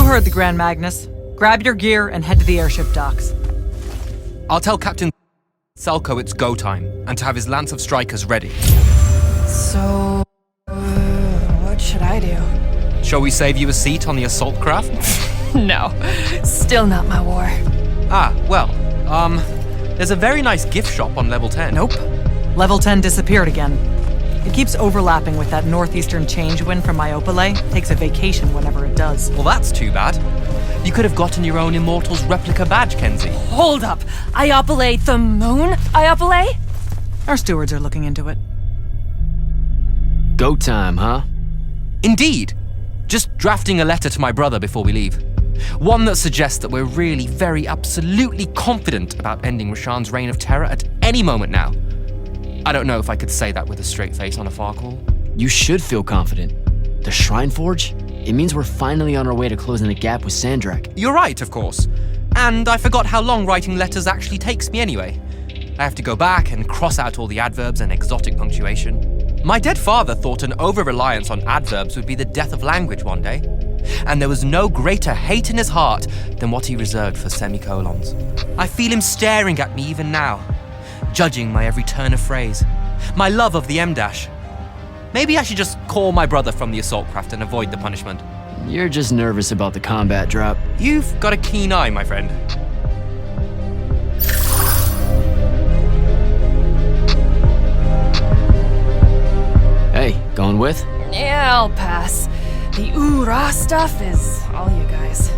heard the Grand Magnus. Grab your gear and head to the airship docks. I'll tell Captain Selko it's go time, and to have his lance of strikers ready. So... what should I do? Shall we save you a seat on the assault craft? No, still not my war. There's a very nice gift shop on level 10. Nope. Level 10 disappeared again. It keeps overlapping with that northeastern change wind from Myopole. Takes a vacation whenever it does. Well, that's too bad. You could have gotten your own Immortals replica badge, Kenzie. Hold up! Iopole the moon? Iopole? Our stewards are looking into it. Go time, huh? Indeed. Just drafting a letter to my brother before we leave. One that suggests that we're really very absolutely confident about ending Rasharn's reign of terror at any moment now. I don't know if I could say that with a straight face on a far call. You should feel confident. The Shrine Forge? It means we're finally on our way to closing the gap with Sandrakk. You're right, of course. And I forgot how long writing letters actually takes me anyway. I have to go back and cross out all the adverbs and exotic punctuation. My dead father thought an over-reliance on adverbs would be the death of language one day. And there was no greater hate in his heart than what he reserved for semicolons. I feel him staring at me even now, judging my every turn of phrase, my love of the M-dash. Maybe I should just call my brother from the assault craft and avoid the punishment. You're just nervous about the combat drop. You've got a keen eye, my friend. Hey, going with? Yeah, I'll pass. The ooh-rah stuff is all you guys.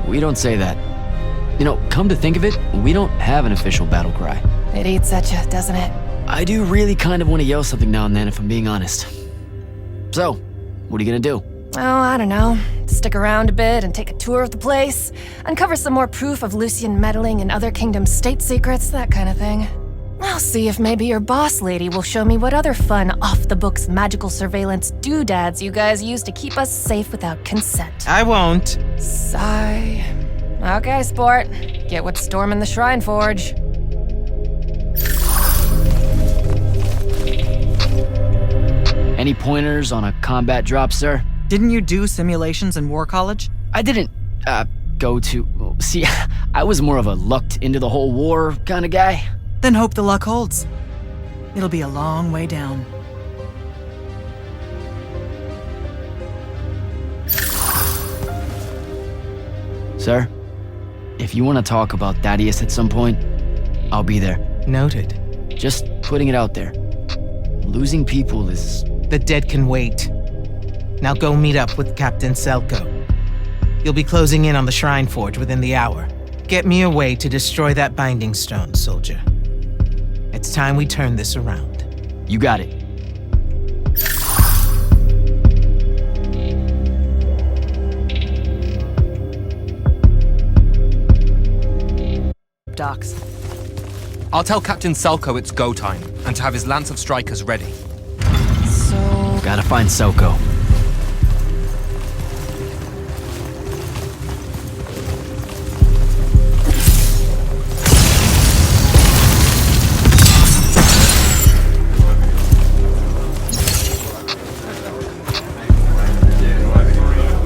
We don't say that. You know, come to think of it, we don't have an official battle cry. It eats at you, doesn't it? I do really kind of want to yell something now and then, if I'm being honest. So, what are you gonna do? Oh, I don't know. Stick around a bit and take a tour of the place. Uncover some more proof of Lucian meddling in other kingdoms' state secrets, that kind of thing. I'll see if maybe your boss lady will show me what other fun, off-the-books magical surveillance doodads you guys use to keep us safe without consent. I won't. Sigh. Okay, sport. Get what's storming the Shrine Forge. Any pointers on a combat drop, sir? Didn't you do simulations in War College? I didn't, go to... See, I was more of a lucked into the whole war kind of guy. Then hope the luck holds. It'll be a long way down. Sir, if you want to talk about Thaddeus at some point, I'll be there. Noted. Just putting it out there. Losing people is... The dead can wait. Now go meet up with Captain Selko. You'll be closing in on the Shrine Forge within the hour. Get me a way to destroy that binding stone, soldier. It's time we turn this around. You got it. Docks. I'll tell Captain Selko it's go time, and to have his lance of strikers ready. So... Gotta find Selko.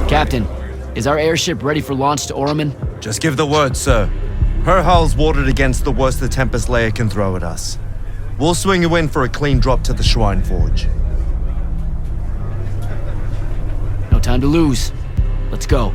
Captain, is our airship ready for launch to Oromon? Just give the word, sir. Her hull's warded against the worst the Tempest layer can throw at us. We'll swing you in for a clean drop to the Shrine Forge. No time to lose. Let's go.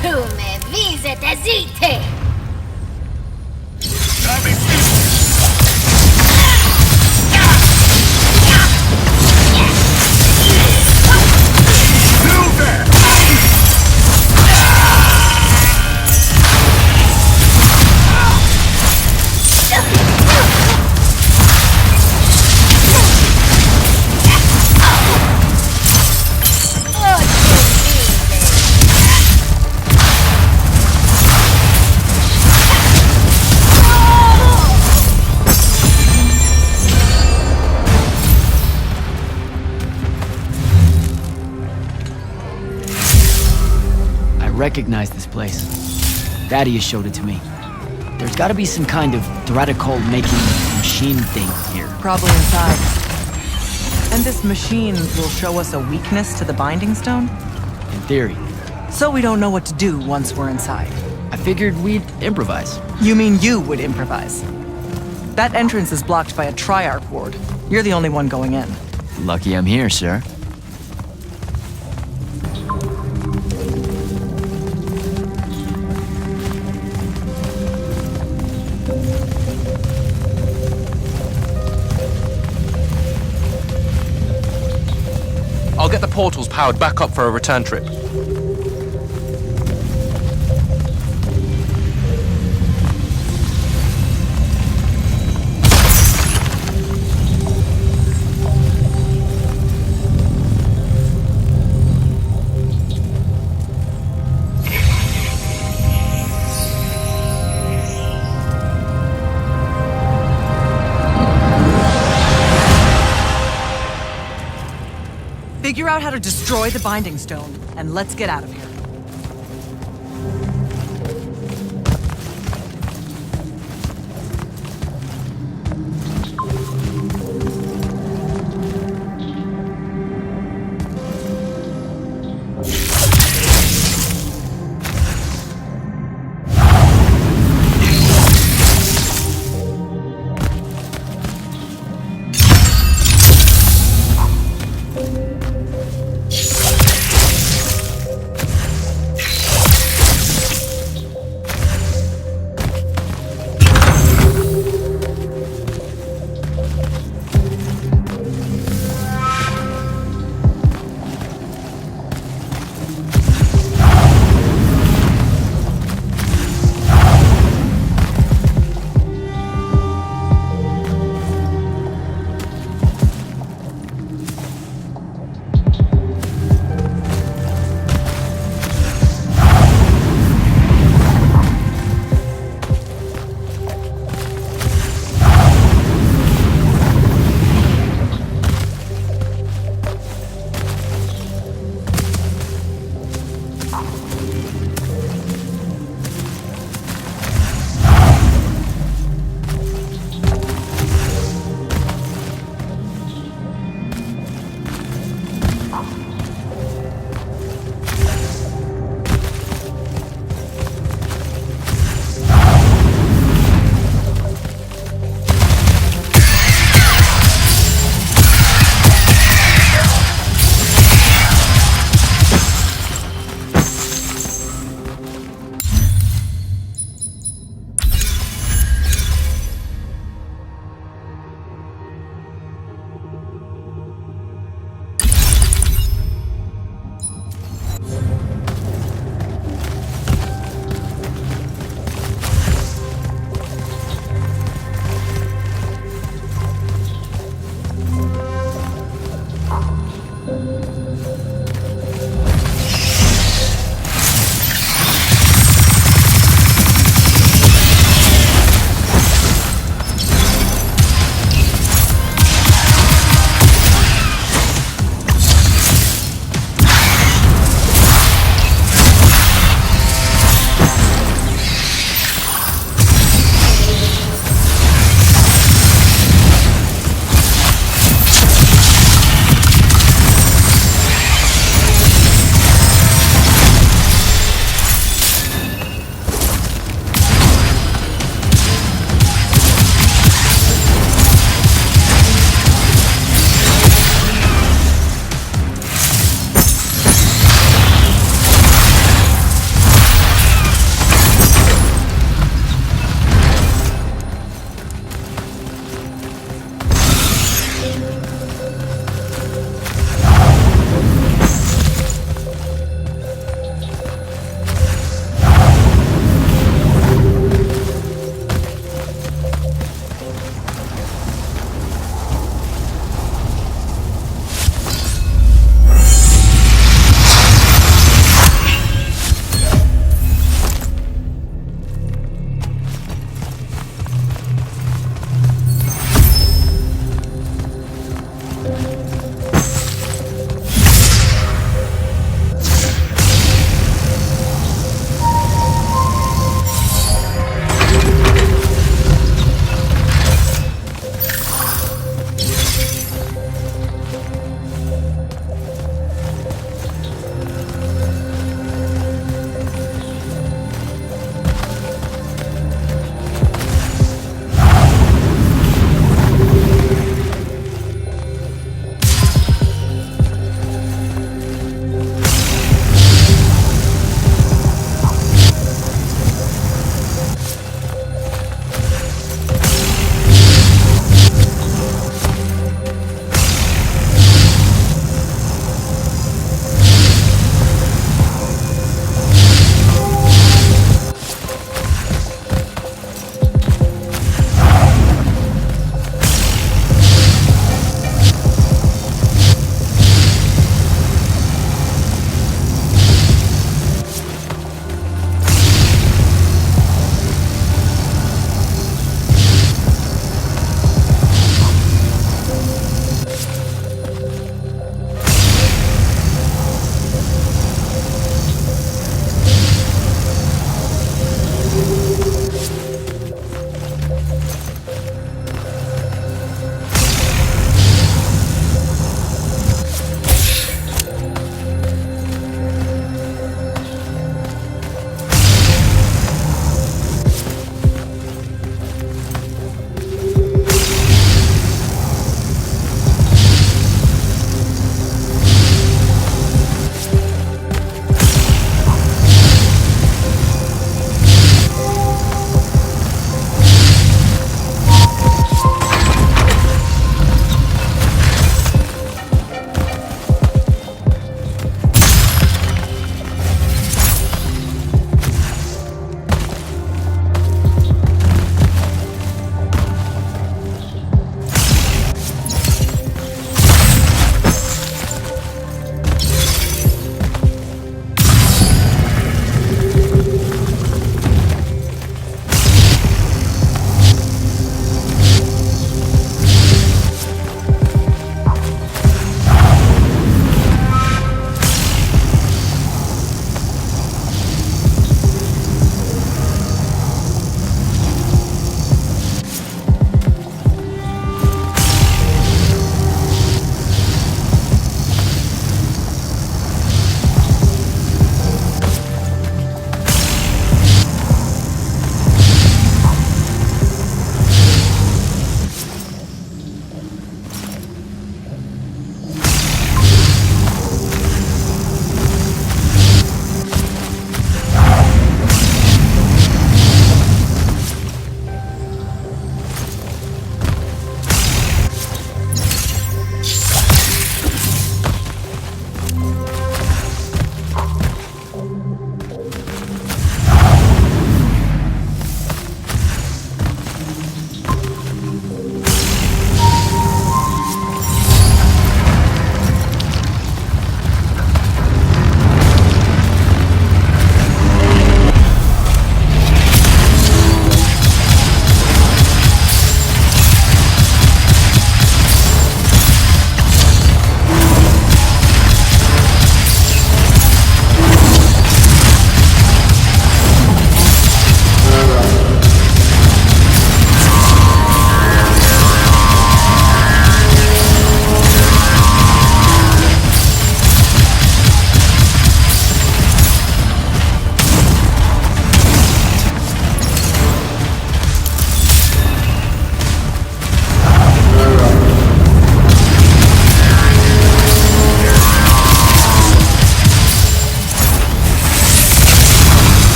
Tu me visite zite! Recognize this place. Thaddeus showed it to me. There's gotta be some kind of Thradakol making machine thing here. Probably inside. And this machine will show us a weakness to the Binding Stone? In theory. So we don't know what to do once we're inside. I figured we'd improvise. You mean you would improvise? That entrance is blocked by a Triarch ward. You're the only one going in. Lucky I'm here, sir. I'll get the portals powered back up for a return trip. Figure out how to destroy the Binding Stone, and let's get out of here.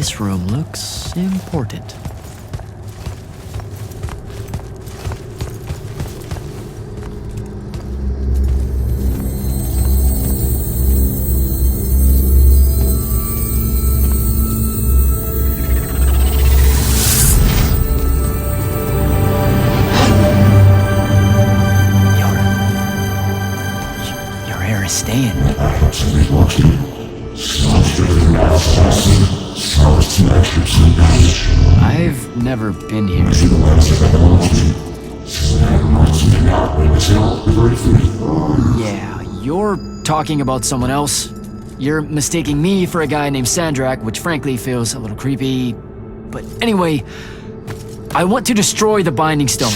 This room looks important. Your hair is staying. I've never been here. Yeah, you're talking about someone else. You're mistaking me for a guy named Sandrakk, which frankly feels a little creepy. But anyway, I want to destroy the Binding Stone.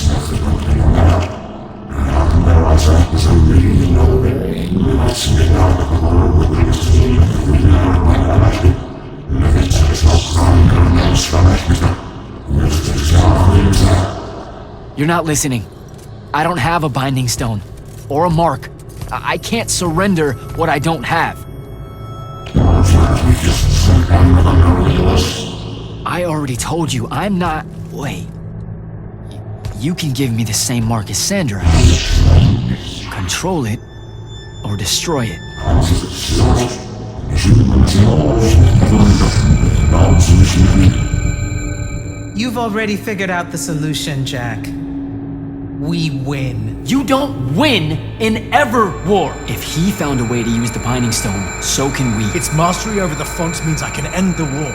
You're not listening. I don't have a Binding Stone. Or a mark. I can't surrender what I don't have. I already told you, I'm not... Wait. You can give me the same mark as Sandrakk. Control it, or destroy it. You've already figured out the solution, Jack. We win. You don't win in ever war. If he found a way to use the Binding Stone, so can we. Its mastery over the font means I can end the war.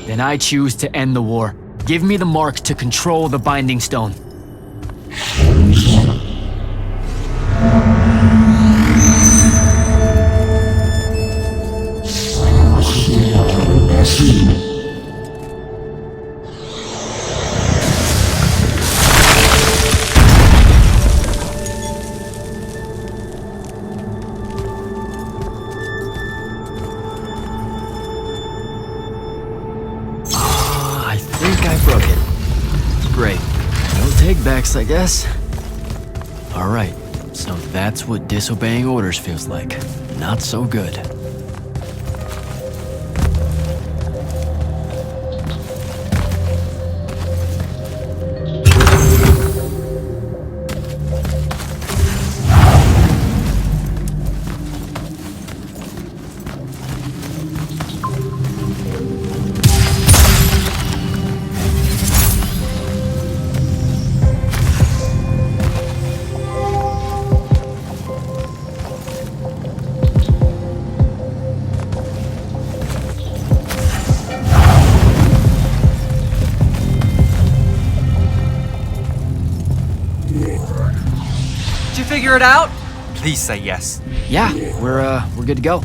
Then I choose to end the war. Give me the mark to control the Binding Stone. I think I broke it. Great. No takebacks, I guess. Alright, so that's what disobeying orders feels like. Not so good. Figure it out? Please say yes. Yeah, we're good to go.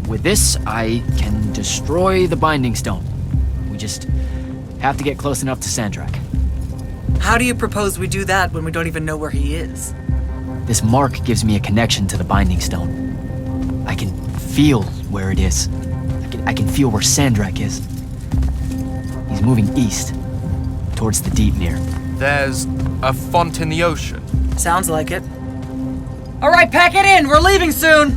With this, I can destroy the Binding Stone. We just have to get close enough to Sandrakk. How do you propose we do that when we don't even know where he is? This mark gives me a connection to the Binding Stone. I can feel where it is. I can feel where Sandrakk is. He's moving east, towards the Deepmere. There's a font in the ocean. Sounds like it. All right, pack it in. We're leaving soon.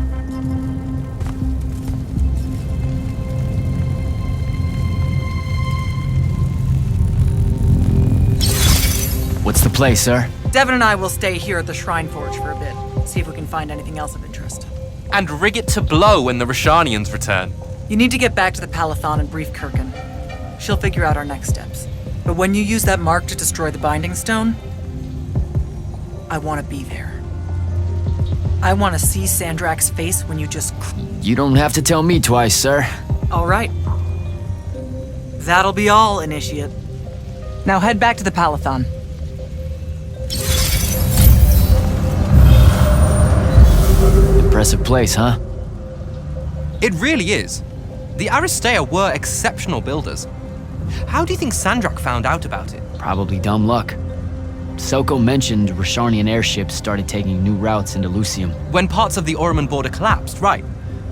What's the play, sir? Devyn and I will stay here at the Shrine Forge for a bit. See if we can find anything else of interest. And rig it to blow when the Rasharnians return. You need to get back to the Palathon and brief Kirkan. She'll figure out our next steps. But when you use that mark to destroy the Binding Stone, I want to be there. I want to see Sandrakk's face when you just... You don't have to tell me twice, sir. All right. That'll be all, Initiate. Now head back to the Palathon. Impressive place, huh? It really is. The Aristea were exceptional builders. How do you think Sandrakk found out about it? Probably dumb luck. Selko mentioned Rasharnian airships started taking new routes into Lucium. When parts of the Orman border collapsed, right.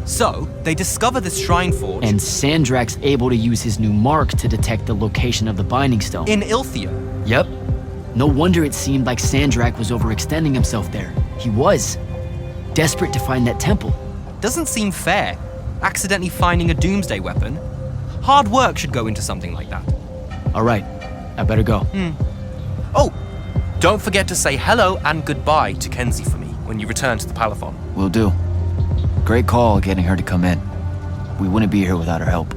So, they discover this Shrine Forge... And Sandrakk's able to use his new mark to detect the location of the Binding Stone. in Yltheum. Yep. No wonder it seemed like Sandrakk was overextending himself there. He was. Desperate to find that temple. Doesn't seem fair. accidentally finding a doomsday weapon. Hard work should go into something like that. All right, I better go. Oh, don't forget to say hello and goodbye to Kenzie for me when you return to the Palathon. Will do. Great call getting her to come in. We wouldn't be here without her help.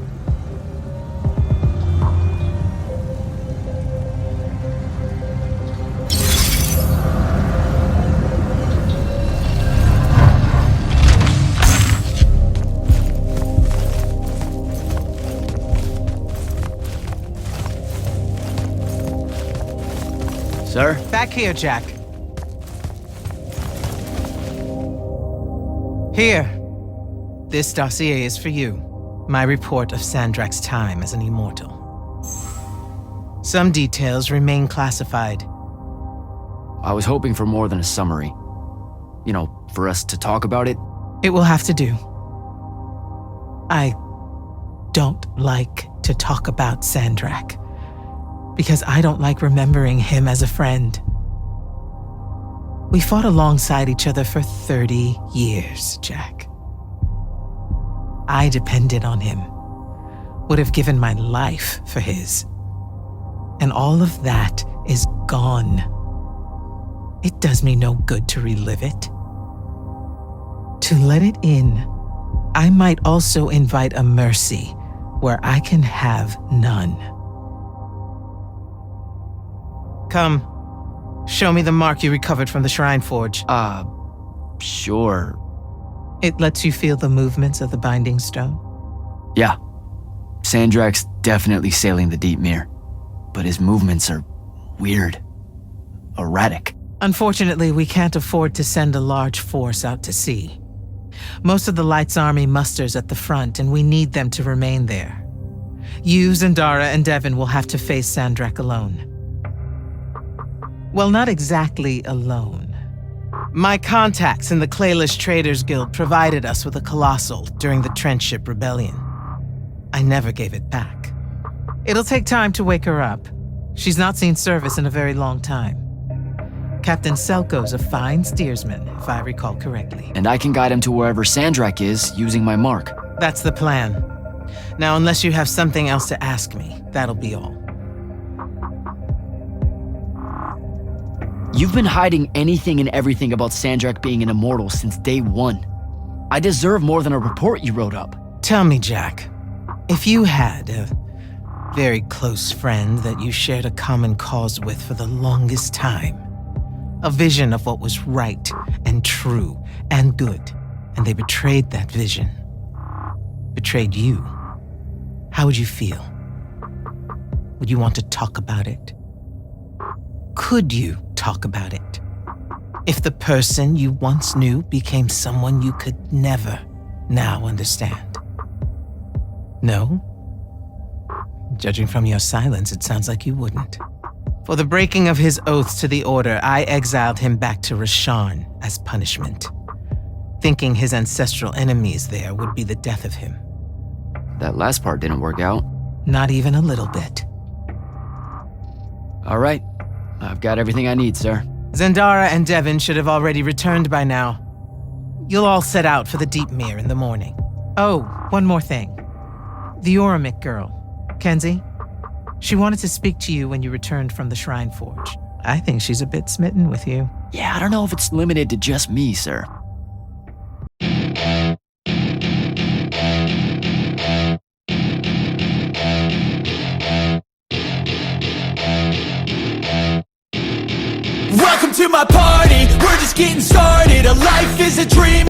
Sir? Back here, Jack. Here. This dossier is for you. My report of Sandrakk's time as an immortal. Some details remain classified. I was hoping for more than a summary. You know, for us to talk about it. It will have to do. I don't like to talk about Sandrakk, because I don't like remembering him as a friend. We fought alongside each other for 30 years, Jack. I depended on him, would have given my life for his. And all of that is gone. It does me no good to relive it. To let it in, I might also invite a mercy where I can have none. Come, show me the mark you recovered from the Shrine Forge. Sure. It lets you feel the movements of the Binding Stone? Yeah. Sandrakk's definitely sailing the deep mirror, but his movements are weird. Erratic. Unfortunately, we can't afford to send a large force out to sea. Most of the Light's army musters at the front, and we need them to remain there. You, Zendara, and Devyn will have to face Sandrakk alone. Well, not exactly alone. My contacts in the Clayless Traders Guild provided us with a colossal during the Trenchship Rebellion. I never gave it back. It'll take time to wake her up. She's not seen service in a very long time. Captain Selko's a fine steersman, if I recall correctly. And I can guide him to wherever Sandrakk is using my mark. That's the plan. Now, unless you have something else to ask me, that'll be all. You've been hiding anything and everything about Sandrakk being an immortal since day one. I deserve more than a report you wrote up. Tell me, Jack, if you had a very close friend that you shared a common cause with for the longest time, a vision of what was right and true and good, and they betrayed that vision, betrayed you, how would you feel? Would you want to talk about it? Could you talk about it? If the person you once knew became someone you could never now understand? No? Judging from your silence, it sounds like you wouldn't. For the breaking of his oaths to the Order, I exiled him back to Rasharn as punishment, thinking his ancestral enemies there would be the death of him. That last part didn't work out. Not even a little bit. All right. I've got everything I need, sir. Zendara and Devyn should have already returned by now. You'll all set out for the Deep Mirror in the morning. Oh, one more thing. The Orimic girl, Kenzie, she wanted to speak to you when you returned from the Shrine Forge. I think she's a bit smitten with you. Yeah, I don't know if it's limited to just me, sir. Welcome to my party, we're just getting started. A life is a dream.